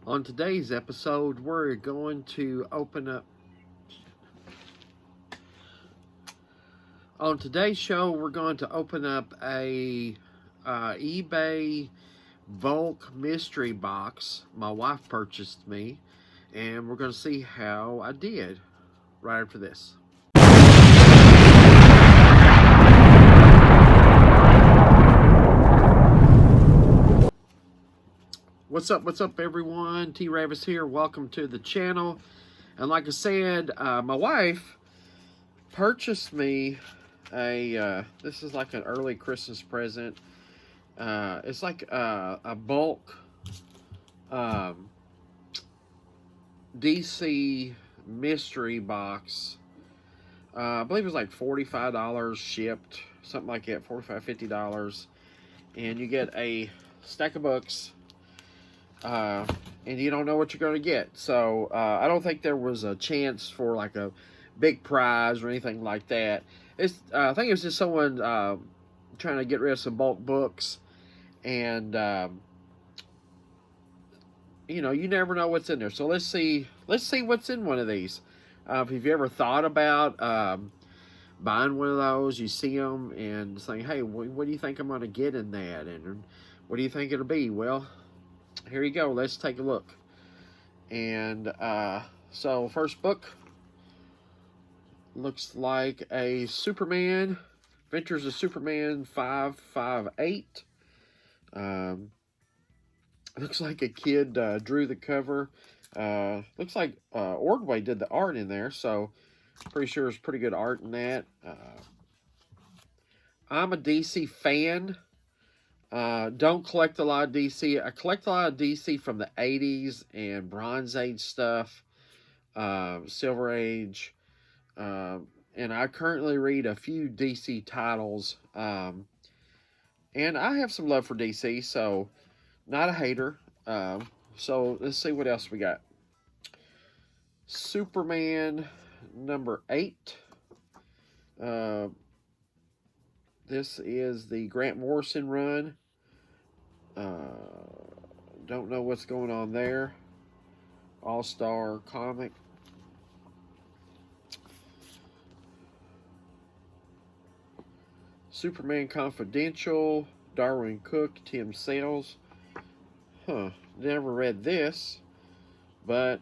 On today's episode, we're going to open up. On today's show, we're going to open up a eBay bulk mystery box my wife purchased me, and we're going to see how I did right after this. What's up everyone? T-RAVIS here. Welcome to the channel. And like I said, my wife purchased me a, this is like an early Christmas present. It's like a bulk DC mystery box. I believe it was like $45 shipped, something like that, $45, $50. And you get a stack of books. And you don't know what you're going to get. So I don't think there was a chance for like a big prize or anything like that. I think it was just someone trying to get rid of some bulk books, and you know, you never know what's in there. So let's see what's in one of these. If you've ever thought about buying one of those, you see them and saying, "Hey, what do you think I'm going to get in that?" And what do you think it'll be? Well, here you go. Let's take a look. And so first book looks like a Superman, Adventures of Superman 558. Looks like a kid drew the cover. Looks like Ordway did the art in there, so pretty sure there's pretty good art in that. I'm a DC fan. Don't collect a lot of DC. I collect a lot of DC from the 80s and Bronze Age stuff, Silver Age, and I currently read a few DC titles, and I have some love for DC, so not a hater. So let's see what else we got. Superman number 8. This is the Grant Morrison run. Don't know what's going on there. All-Star comic. Superman Confidential. Darwin Cook, Tim Sales. Never read this. But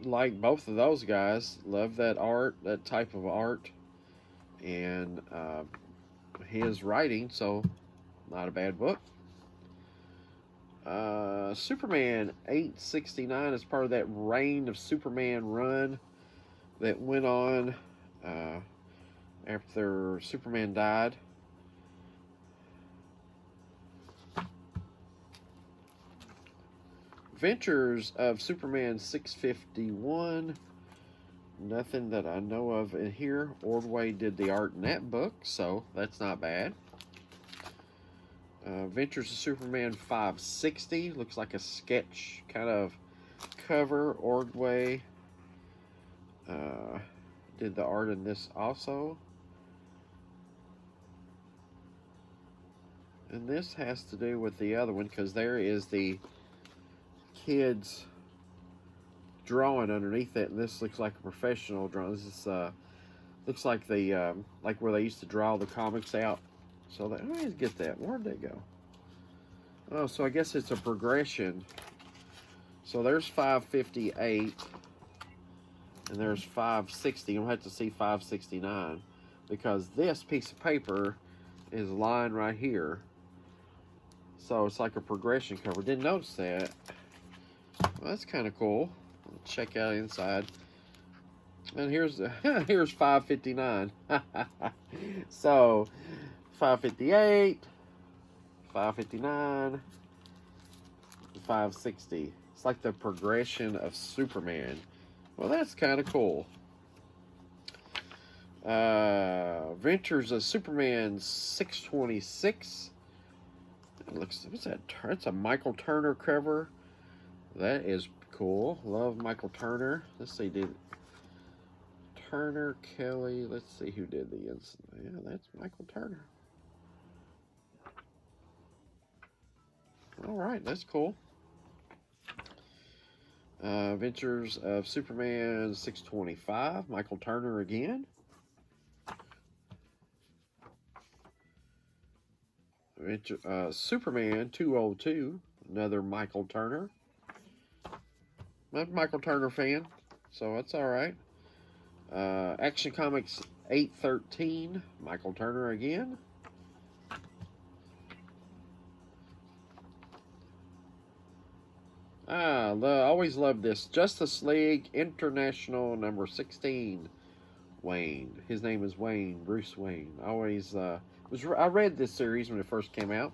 like both of those guys, love that art, that type of art. And his writing, so not a bad book. Superman 869 is part of that Reign of Superman run that went on after Superman died. Adventures of Superman 651. Nothing that I know of in here. Ordway did the art in that book, so that's not bad. Adventures of Superman 560. Looks like a sketch kind of cover. Ordway did the art in this also. And this has to do with the other one, because there is the kid's drawing underneath it, and this looks like a professional drawing. This is looks like the like where they used to draw the comics out. So that, I didn't get that. Where'd they go? Oh, so I guess it's a progression. So there's 558, and there's 560. You'll have to see 569, because this piece of paper is lying right here. So it's like a progression cover. Didn't notice that. Well, that's kind of cool. Check out inside. And here's here's 559. So 558, 559, 560. It's like the progression of Superman. Well, that's kind of cool. Adventures of Superman 626. It looks, what's that? It's a Michael Turner cover. That is cool. Love Michael Turner. Let's see, did Turner, Kelly. Let's see who did the instant. Yeah, that's Michael Turner. All right, that's cool. Adventures of Superman 625, Michael Turner again. Superman 202, another Michael Turner. I'm a Michael Turner fan, so that's alright. Action Comics 813, Michael Turner again. Always loved this. Justice League International number 16, Wayne. His name is Wayne, Bruce Wayne. I read this series when it first came out.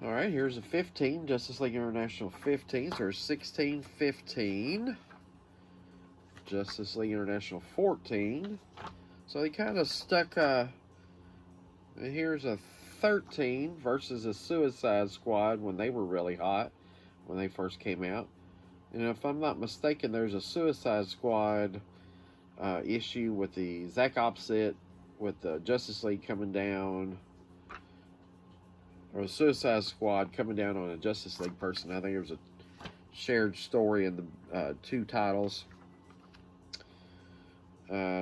Alright, here's a 15, Justice League International 15. So there's 16, 15. Justice League International 14. So they kind of stuck, here's a 13 versus a Suicide Squad when they were really hot, when they first came out. And if I'm not mistaken, there's a Suicide Squad issue with the exact opposite, with the Justice League coming down, or a Suicide Squad coming down on a Justice League person. I think there was a shared story in the two titles.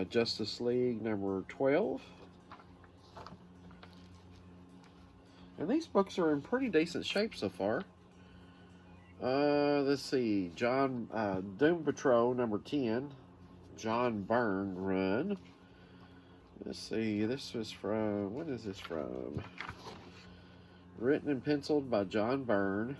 Justice League number 12. And these books are in pretty decent shape so far. Let's see. Doom Patrol number 10. John Byrne run. Let's see. This was from... When is this from? Written and penciled by John Byrne.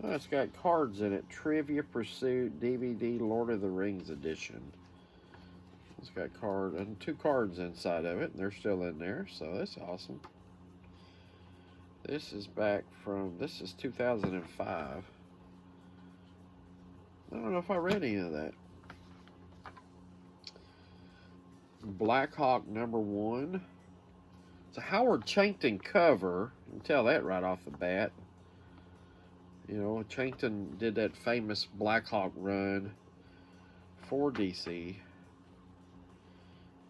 Oh, it's got cards in it. Trivia Pursuit DVD Lord of the Rings edition. It's got two cards inside of it, and they're still in there, so that's awesome. This is this is 2005. I don't know if I read any of that. Black Hawk number 1. It's a Howard Chayton cover. You can tell that right off the bat. You know, Chayton did that famous Black Hawk run for DC.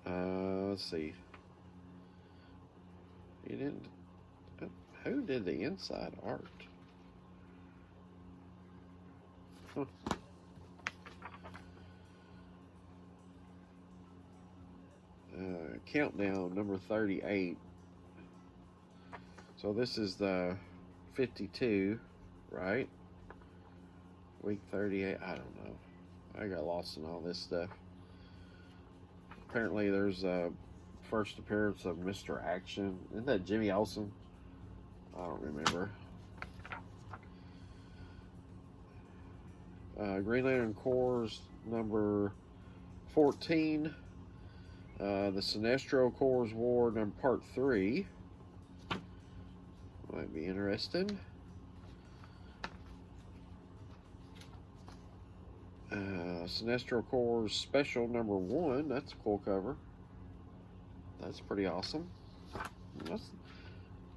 Let's see. He didn't. Who did the inside art? Huh. Countdown number 38. So this is the 52, right? Week 38. I don't know. I got lost in all this stuff. Apparently there's a first appearance of Mr. Action. Isn't that Jimmy Olsen? I don't remember. Green Lantern Corps number 14. The Sinestro Corps War number part 3. Might be interesting. Sinestro Corps Special number 1. That's a cool cover. That's pretty awesome.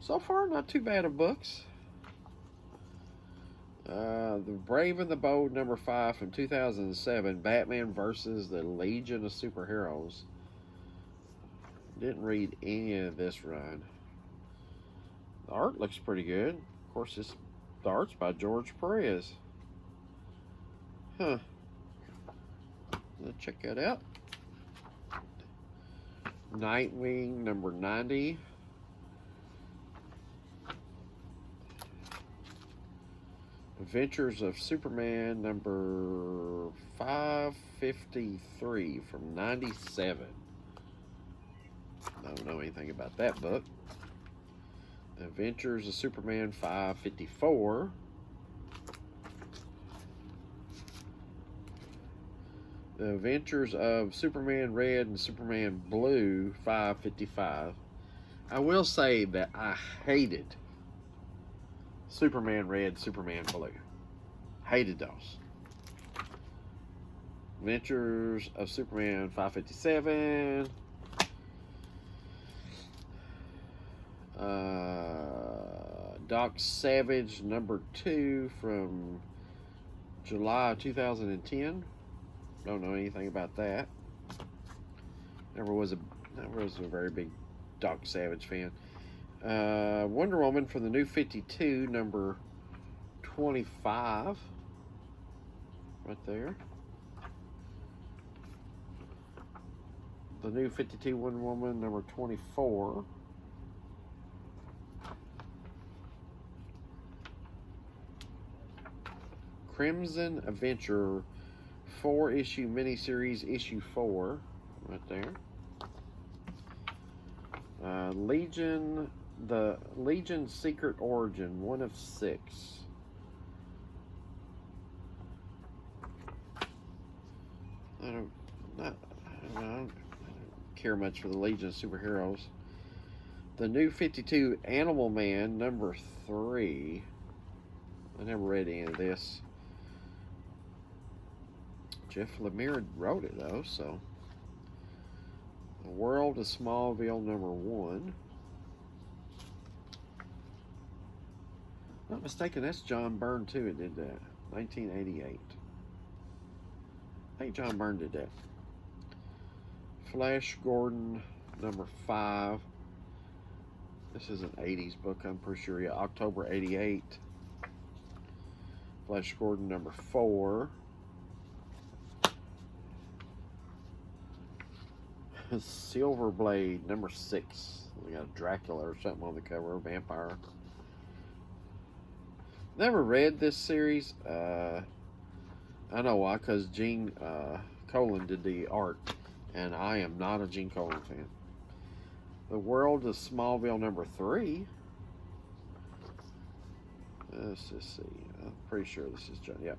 So far, not too bad of books. The Brave and the Bold number 5 from 2007. Batman versus the Legion of Superheroes. Didn't read any of this run. The art looks pretty good. Of course, the art's by George Perez. Huh. Let's check that out. Nightwing number 90. Adventures of Superman number 553 from 97. I don't know anything about that book. Adventures of Superman 554. The Adventures of Superman Red and Superman Blue 555. I will say that I hated Superman Red, Superman Blue. Hated those. Adventures of Superman 557. Doc Savage number 2 from July 2010. Don't know anything about that. Never was a very big Doc Savage fan. Wonder Woman from the New 52, number 25. Right there. The New 52 Wonder Woman, number 24. Crimson Adventure 4-issue miniseries, issue 4. Right there. Legion, the Legion Secret Origin, 1 of 6. I don't care much for the Legion of Superheroes. The New 52 Animal Man, number 3. I never read any of this. Jeff Lemire wrote it though, so. The World of Smallville, number 1. Not mistaken, that's John Byrne too. It did that. 1988. I think John Byrne did that. Flash Gordon, number 5. This is an 80s book, I'm pretty sure. Yeah, October 88. Flash Gordon, number 4. Silver Blade, number 6. We got a Dracula or something on the cover, a vampire. Never read this series. I know why, because Gene Colan did the art, and I am not a Gene Colan fan. The World of Smallville, number 3. Let's just see. I'm pretty sure this is John. Yep.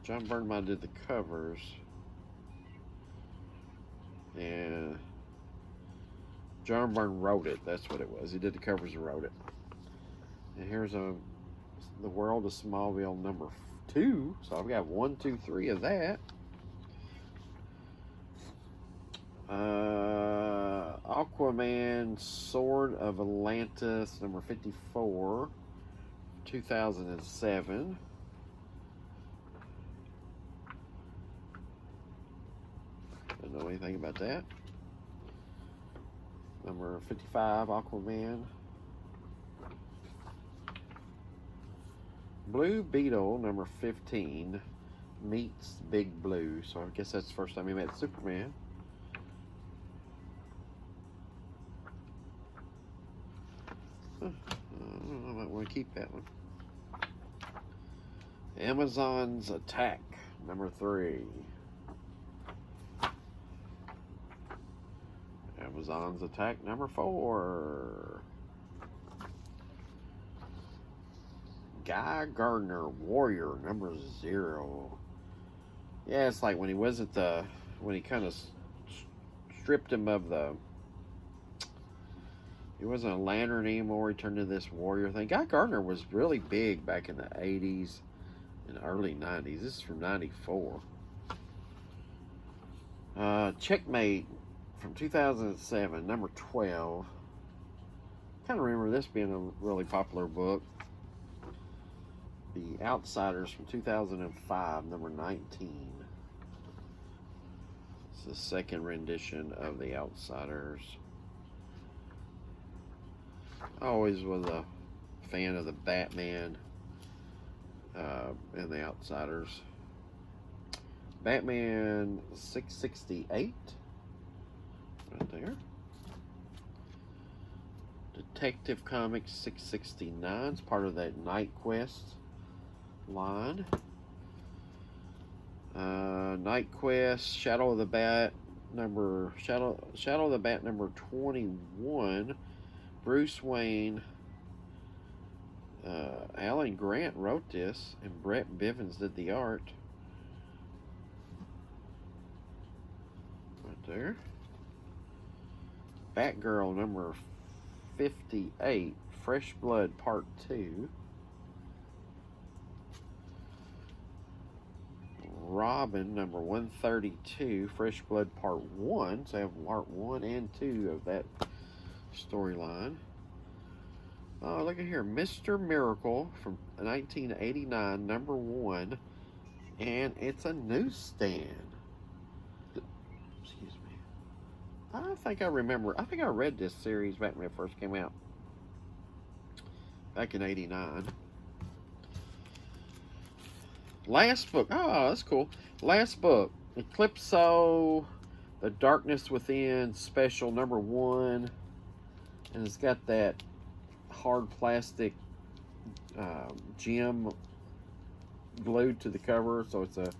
John Byrne might did the covers. And John Byrne wrote it. That's what it was. He did the covers and wrote it. And here's The World of Smallville, number 2. So I've got 1, 2, 3 of that. Aquaman, Sword of Atlantis, number 54, 2007. Don't know anything about that. Number 55, Aquaman. Blue Beetle, number 15, meets Big Blue. So I guess that's the first time he met Superman. I might want to keep that one. Amazon's Attack, number 3. Amazon's Attack, number 4. Guy Gardner, Warrior, number 0. Yeah, it's like when he was at the, when he kind of stripped him of the, he wasn't a lantern anymore, he turned into this warrior thing. Guy Gardner was really big back in the 80s and early 90s. This is from 94. Checkmate from 2007, number 12. Kind of remember this being a really popular book. The Outsiders from 2005, number 19. It's the second rendition of The Outsiders. I always was a fan of the Batman and The Outsiders. Batman 668. Right there. Detective Comics 669 is part of that Night Quest line. Night Quest, Shadow of the Bat number 21. Bruce Wayne. Alan Grant wrote this, and Brett Bivens did the art. Right there. Batgirl number 58, Fresh Blood Part 2. Robin number 132, Fresh Blood Part 1. So I have Part 1 and 2 of that storyline. Oh, look at here. Mr. Miracle from 1989, number 1. And it's a newsstand. Excuse me. I think I remember. I think I read this series back when it first came out, back in '89. Last book. Oh, that's cool. Last book, Eclipso, The Darkness Within, special #1, and it's got that hard plastic gem glued to the cover, so it's a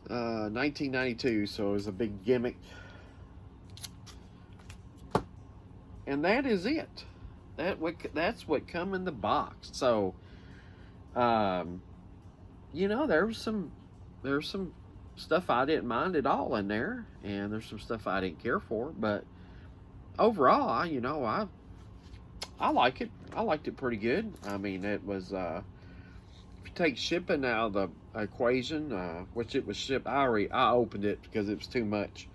1992, so it was a big gimmick. And that is it. That's what come in the box. So, you know, there's some stuff I didn't mind at all in there, and there's some stuff I didn't care for. But overall, you know, I like it. I liked it pretty good. I mean, it was if you take shipping out of the equation, which it was shipped. I opened it because it was too much.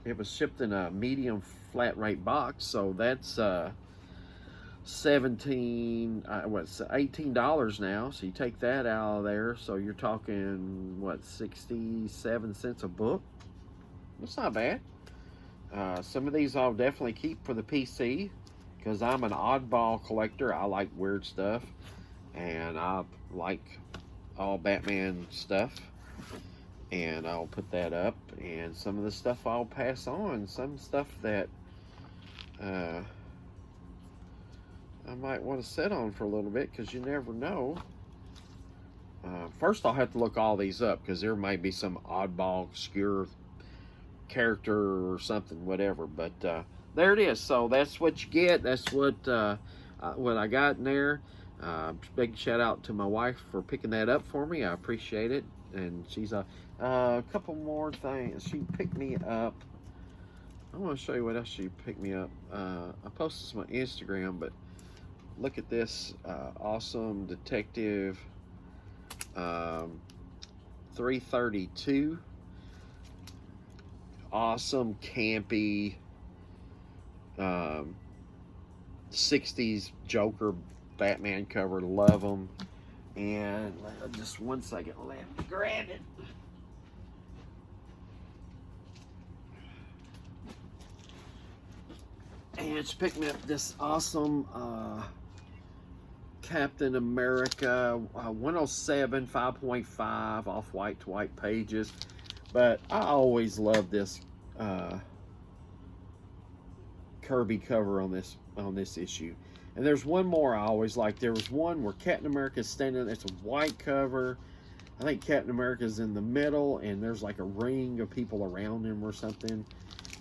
It was shipped in a medium flat rate box, so that's $18 now. So you take that out of there, so you're talking what, 67 cents a book. That's not bad. Some of these I'll definitely keep for the PC because I'm an oddball collector. I like weird stuff, and I like all Batman stuff, and I'll put that up. And some of the stuff I'll pass on. Some stuff that I might want to sit on for a little bit, because you never know. First, I'll have to look all these up, because there may be some oddball, obscure character or something, whatever. But there it is. So that's what you get. That's what I got in there. Big shout out to my wife for picking that up for me. I appreciate it. And she's a couple more things. She picked me up. I want to show you what else she picked me up. I posted this on my Instagram, but look at this awesome detective 332. Awesome, campy 60s Joker Batman cover. Love them. And just one second, let me grab it. And she picked me up this awesome Captain America 107 5.5 off-white to white pages. But I always love this Kirby cover on this issue. And there's one more I always like. There was one where Captain America's standing. It's a white cover. I think Captain America's in the middle, and there's like a ring of people around him or something.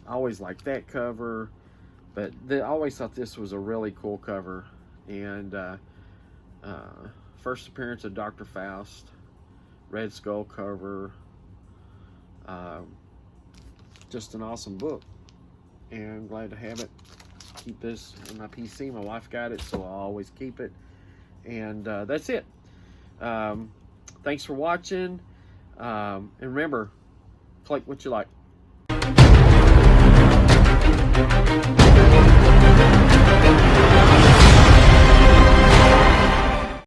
I always like that cover. But I always thought this was a really cool cover. And first appearance of Dr. Faust. Red Skull cover. Just an awesome book. And I'm glad to have it. Keep this in my PC. My wife got it, so I'll always keep it. And that's it. Thanks for watching. And remember, click what you like.